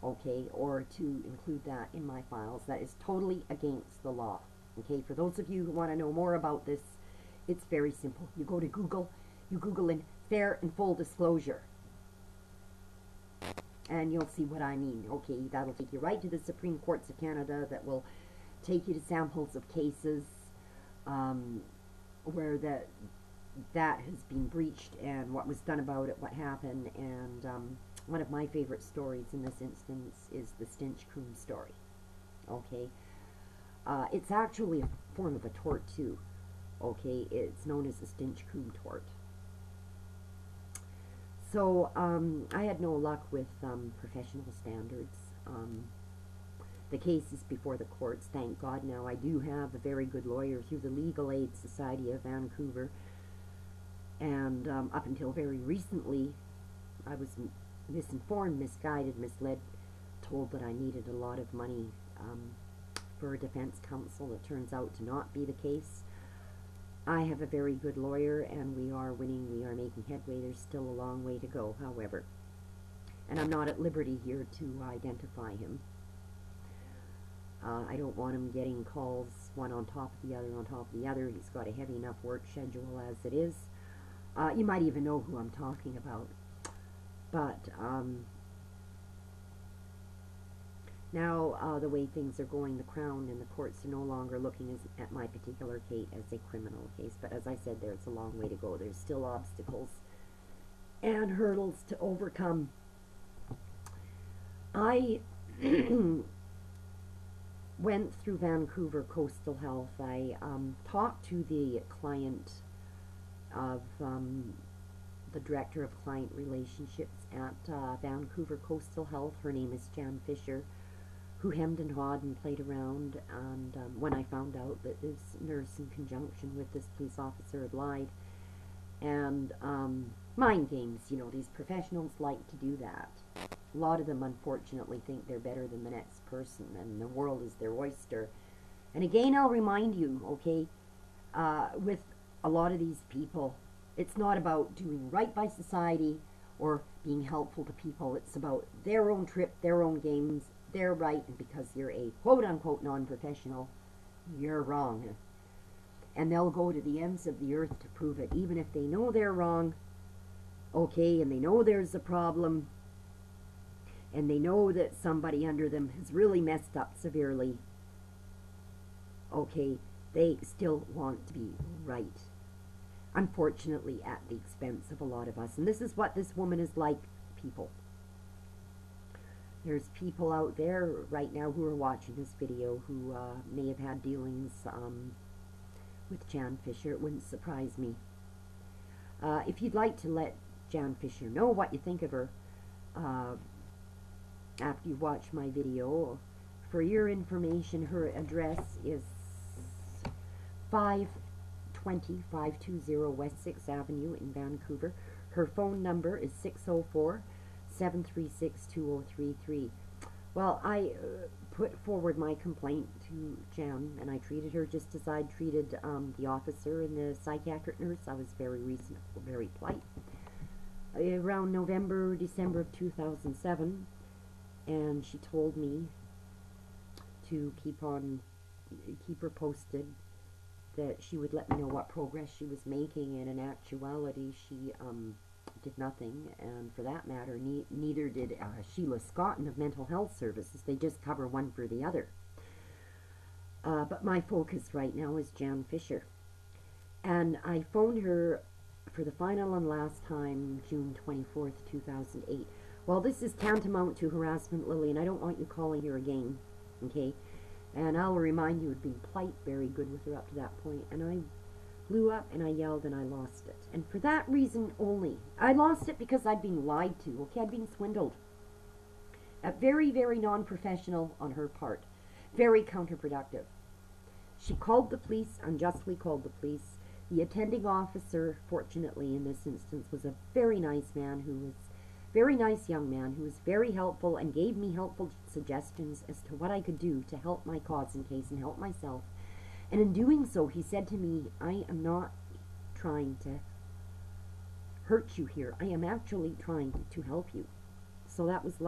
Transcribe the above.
okay, or to include that in my files. That is totally against the law. Okay, for those of you who want to know more about this, it's very simple. You go to Google, you Google in fair and full disclosure, and you'll see what I mean. Okay, that'll take you right to the Supreme Courts of Canada. That will take you to samples of cases where that has been breached and what was done about it, what happened. And one of my favorite stories in this instance is the Stench Croom story. Okay, it's actually a form of a tort too. Okay, it's known as the Stench Croom tort. So I had no luck with professional standards. The case is before the courts. Thank God now I do have a very good lawyer through the Legal Aid Society of Vancouver. And up until very recently, I was misinformed, misguided, misled, told that I needed a lot of money for a defense counsel. It turns out to not be the case. I have a very good lawyer, and we are winning. We are making headway. There's still a long way to go, however. And I'm not at liberty here to identify him. I don't want him getting calls one on top of the other on top of the other. He's got a heavy enough work schedule as it is. You might even know who I'm talking about. But now the way things are going, the Crown and the courts are no longer looking at my particular case as a criminal case. But as I said, there's a long way to go. There's still obstacles and hurdles to overcome. I went through Vancouver Coastal Health. I talked to the client of the Director of Client Relationships at Vancouver Coastal Health. Her name is Jan Fisher, who hemmed and hawed and played around. And when I found out that this nurse in conjunction with this police officer had lied, and mind games, you know, these professionals like to do that. A lot of them unfortunately think they're better than the next person, and the world is their oyster. And again, I'll remind you, okay, with a lot of these people, it's not about doing right by society or being helpful to people. It's about their own trip, their own games, their right, and because you're a quote-unquote non-professional, you're wrong. And they'll go to the ends of the earth to prove it, even if they know they're wrong, okay, and they know there's a problem, and they know that somebody under them has really messed up severely. Okay, they still want to be right. Unfortunately, at the expense of a lot of us. And this is what this woman is like, people. There's people out there right now who are watching this video who may have had dealings with Jan Fisher. It wouldn't surprise me. If you'd like to let Jan Fisher know what you think of her after you watch my video, for your information, her address is 520 West 6th Avenue in Vancouver. Her phone number is 604-736-2033. Well, I put forward my complaint to Jan, and I treated her just as I treated the officer and the psychiatric nurse. I was very reasonable, very polite. Around November, December of 2007, and she told me to keep her posted, that she would let me know what progress she was making, and in actuality she did nothing. And for that matter, neither did Sheila Scotton of Mental Health Services. They just cover one for the other. But my focus right now is Jan Fisher, and I phoned her for the final and last time June 24th, 2008. Well, this is tantamount to harassment, Lily, and I don't want you calling her again, okay? And I'll remind you, it'd been polite, very good with her up to that point. And I blew up and I yelled and I lost it. And for that reason only. I lost it because I'd been lied to, okay? I'd been swindled. Very, very non-professional on her part. Very counterproductive. She called the police, unjustly called the police. The attending officer, fortunately in this instance, was a very nice man who was very nice young man who was very helpful and gave me helpful suggestions as to what I could do to help my cause in case and help myself. And in doing so, he said to me, I am not trying to hurt you here. I am actually trying to help you. So that was